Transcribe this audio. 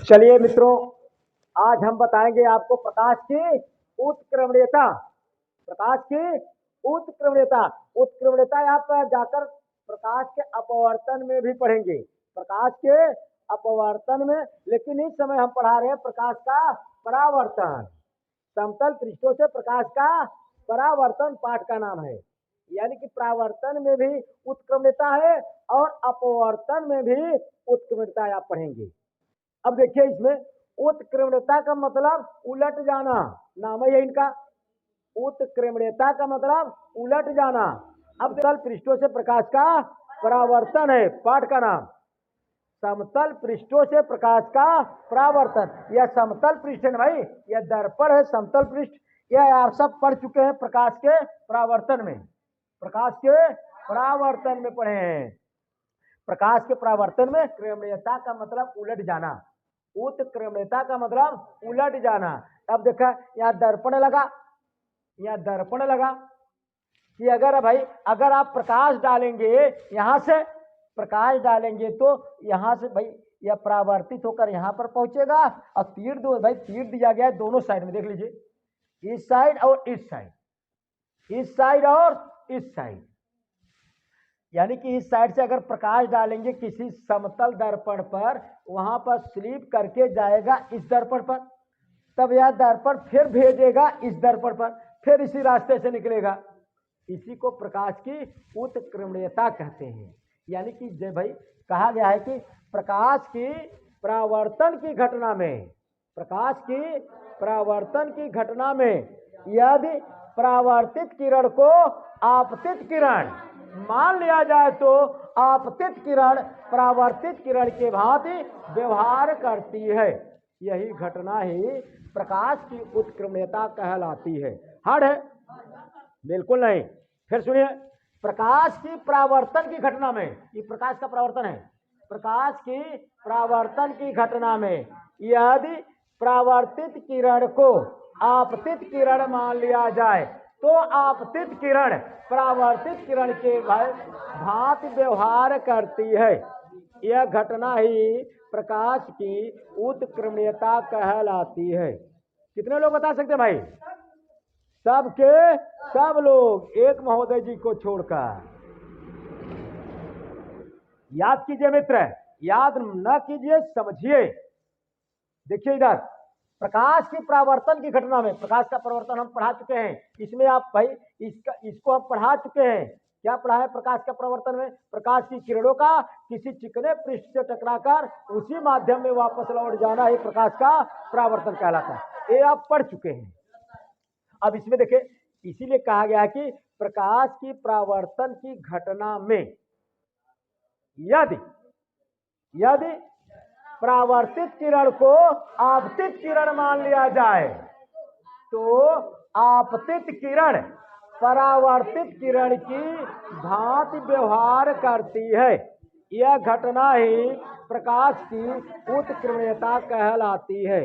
चलिए मित्रों, आज हम बताएंगे आपको प्रकाश की उत्क्रमणीयता। प्रकाश की उत्क्रमणीयता। उत्क्रमणीयता आप जाकर प्रकाश के अपवर्तन में भी पढ़ेंगे। प्रकाश के अपवर्तन में, लेकिन इस समय हम पढ़ा रहे हैं प्रकाश का परावर्तन। समतल पृष्ठों से प्रकाश का परावर्तन पाठ का नाम है। यानी कि परावर्तन में भी उत्क्रमणीयता है और अपवर्तन में भी उत्क्रमणीयता आप पढ़ेंगे। अब देखिए, इसमें उत्क्रमणीयता का मतलब उलट जाना, नाम है इनका। उत्क्रमणीयता का मतलब उलट जाना। अब समतल पृष्ठों से प्रकाश का परावर्तन है पाठ का नाम। समतल पृष्ठों से प्रकाश का परावर्तन। यह समतल पृष्ठ है भाई, यह दर्पण है समतल पृष्ठ। यह आप सब पढ़ चुके हैं प्रकाश के परावर्तन में। प्रकाश के परावर्तन में पढ़े हैं। प्रकाश के परावर्तन में क्रमणीयता का मतलब उलट जाना। उत्क्रमणीयता का मतलब उलट जाना। अब देखा, यहाँ दर्पण लगा, यहाँ दर्पण लगा कि अगर आप प्रकाश डालेंगे, यहां से प्रकाश डालेंगे तो यहां से भाई यह परावर्तित होकर यहां पर पहुंचेगा। और तीर दो भाई, तीर दिया गया है दोनों साइड में, देख लीजिए, इस साइड और इस साइड, इस साइड और इस साइड। यानी कि इस साइड से अगर प्रकाश डालेंगे किसी समतल दर्पण पर, वहां पर स्लिप करके जाएगा इस दर्पण पर, तब यह दर्पण फिर भेजेगा इस दर्पण पर, फिर इसी रास्ते से निकलेगा। इसी को प्रकाश की उत्क्रमणीयता कहते हैं। यानी कि जय भाई कहा गया है कि प्रकाश की परावर्तन की घटना में, प्रकाश की परावर्तन की घटना में यदि परावर्तित किरण को आपतित किरण मान लिया जाए तो आपतित किरण परावर्तित किरण के भांति व्यवहार करती है। यही घटना ही प्रकाश की उत्क्रमणीयता कहलाती है। हार्ड है? बिल्कुल नहीं। फिर सुनिए, प्रकाश की परावर्तन की घटना में, ये प्रकाश का परावर्तन है, प्रकाश की परावर्तन की घटना में यदि परावर्तित किरण को आपतित किरण मान लिया जाए तो आपतित किरण परावर्तित किरण के भांति व्यवहार करती है। यह घटना ही प्रकाश की उत्क्रमणीयता कहलाती है। कितने लोग बता सकते हैं भाई? सबके सब लोग, एक महोदय जी को छोड़कर। याद कीजिए मित्र, याद न कीजिए, समझिए। देखिए इधर, प्रकाश की परावर्तन की घटना में, प्रकाश का परावर्तन हम पढ़ा चुके हैं। इसमें आप भाई इसको हम पढ़ा चुके हैं। क्या पढ़ा है प्रकाश का परावर्तन में? प्रकाश की किरणों का किसी चिकने पृष्ठ से टकराकर उसी माध्यम में वापस लौट जाना ही प्रकाश का परावर्तन कहलाता है। ये आप पढ़ चुके हैं। अब इसमें देखिए, इसीलिए कहा गया है कि प्रकाश की परावर्तन की घटना में यदि परावर्तित किरण को आपतित किरण मान लिया जाए तो आपतित किरण परावर्तित किरण की भांति व्यवहार करती है। यह घटना ही प्रकाश की उत्क्रमणीयता कहलाती है।